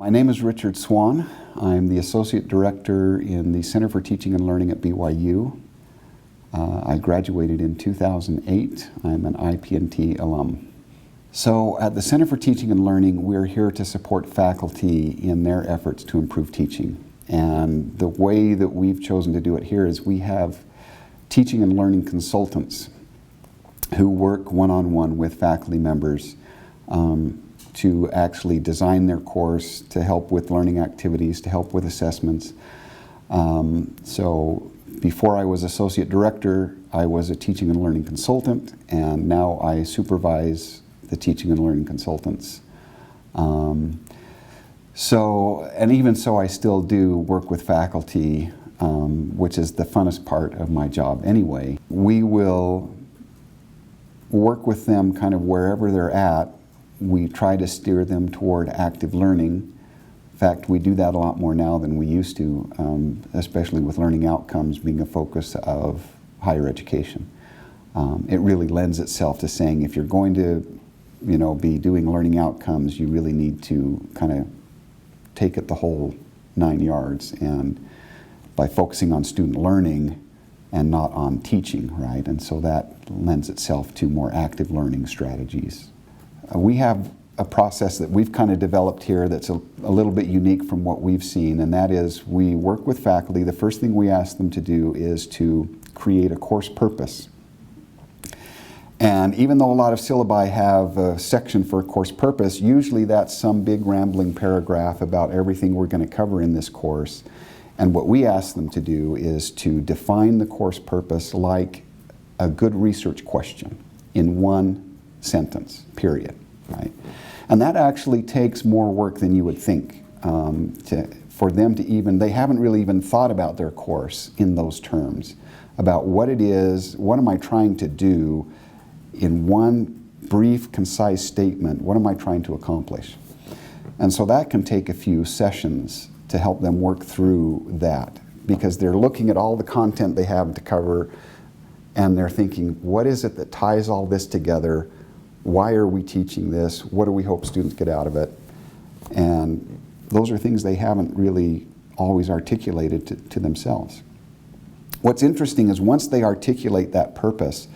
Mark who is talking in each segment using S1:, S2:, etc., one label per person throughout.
S1: My name is Richard Swan. I'm the Associate Director in the Center for Teaching and Learning at BYU. I graduated in 2008. I'm an IP&T alum. So at the Center for Teaching and Learning, we're here to support faculty in their efforts to improve teaching. And the way that we've chosen to do it here is we have teaching and learning consultants who work one-on-one with faculty members to actually design their course, to help with learning activities, to help with assessments. So before I was Associate Director, I was a teaching and learning consultant, and now I supervise the teaching and learning consultants. And even so, I still do work with faculty, which is the funnest part of my job anyway. We will work with them kind of wherever they're at. We try to steer them toward active learning. In fact, we do that a lot more now than we used to, especially with learning outcomes being a focus of higher education. It really lends itself to saying if you're going to, be doing learning outcomes, you really need to kind of take it the whole 9 yards, and by focusing on student learning and not on teaching, right? And so that lends itself to more active learning strategies. We have a process that we've kind of developed here that's a little bit unique from what we've seen, and that is we work with faculty. The first thing we ask them to do is to create a course purpose. And even though a lot of syllabi have a section for a course purpose, usually that's some big rambling paragraph about everything we're going to cover in this course. And what we ask them to do is to define the course purpose like a good research question in one sentence, period, right? And that actually takes more work than you would think for them to even, they haven't really even thought about their course in those terms, about what it is, what am I trying to do in one brief, concise statement, what am I trying to accomplish? And so that can take a few sessions to help them work through that, because they're looking at all the content they have to cover and they're thinking, what is it that ties all this together? Why are we teaching this? What do we hope students get out of it? And those are things they haven't really always articulated to themselves. What's interesting is once they articulate that purpose,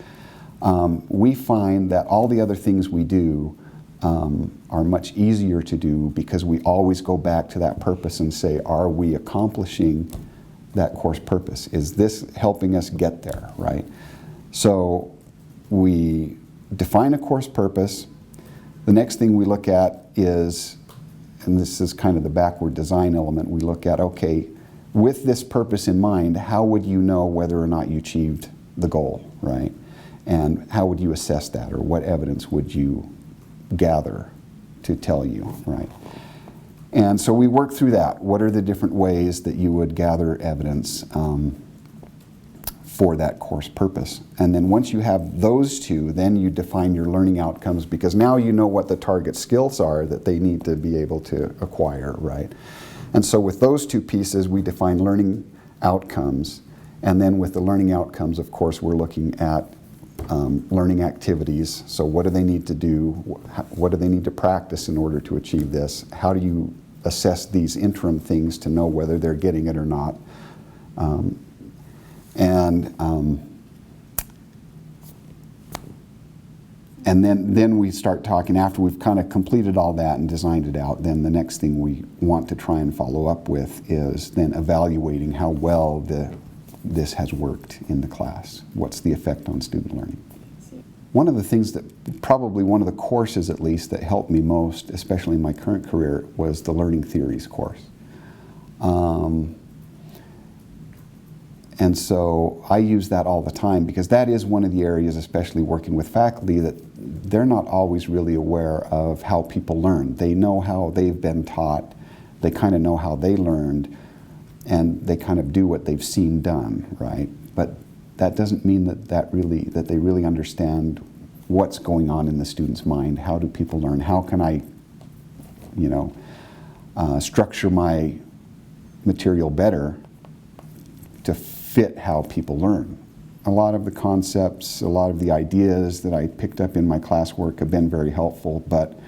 S1: we find that all the other things we do are much easier to do because we always go back to that purpose and say, are we accomplishing that course purpose? Is this helping us get there, right? So we define a course purpose. The next thing we look at is, and this is kind of the backward design element, we look at, okay, with this purpose in mind, how would you know whether or not you achieved the goal, right? And how would you assess that, or what evidence would you gather to tell you, right? And so we work through that. What are the different ways that you would gather evidence for that course purpose? And then once you have those two, then you define your learning outcomes, because now you know what the target skills are that they need to be able to acquire, right? And so with those two pieces, we define learning outcomes. And then with the learning outcomes, of course, we're looking at learning activities. So what do they need to do? What do they need to practice in order to achieve this? How do you assess these interim things to know whether they're getting it or not? And then we start talking, after we've kind of completed all that and designed it out, then the next thing we want to try and follow up with is then evaluating how well this has worked in the class. What's the effect on student learning? One of the things that, probably one of the courses at least, that helped me most, especially in my current career, was the Learning Theories course. And so I use that all the time, because that is one of the areas, especially working with faculty, that they're not always really aware of how people learn. They know how they've been taught, they kind of know how they learned, and they kind of do what they've seen done, right? But that doesn't mean that they really understand what's going on in the student's mind. How do people learn? How can I, structure my material better to fit how people learn? A lot of the concepts, a lot of the ideas that I picked up in my classwork have been very helpful, but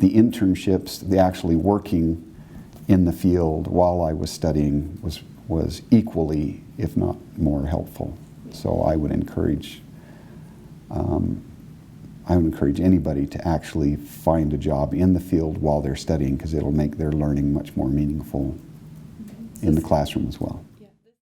S1: the internships, the actually working in the field while I was studying was equally, if not more, helpful. So I would encourage anybody to actually find a job in the field while they're studying, because it'll make their learning much more meaningful in the classroom as well.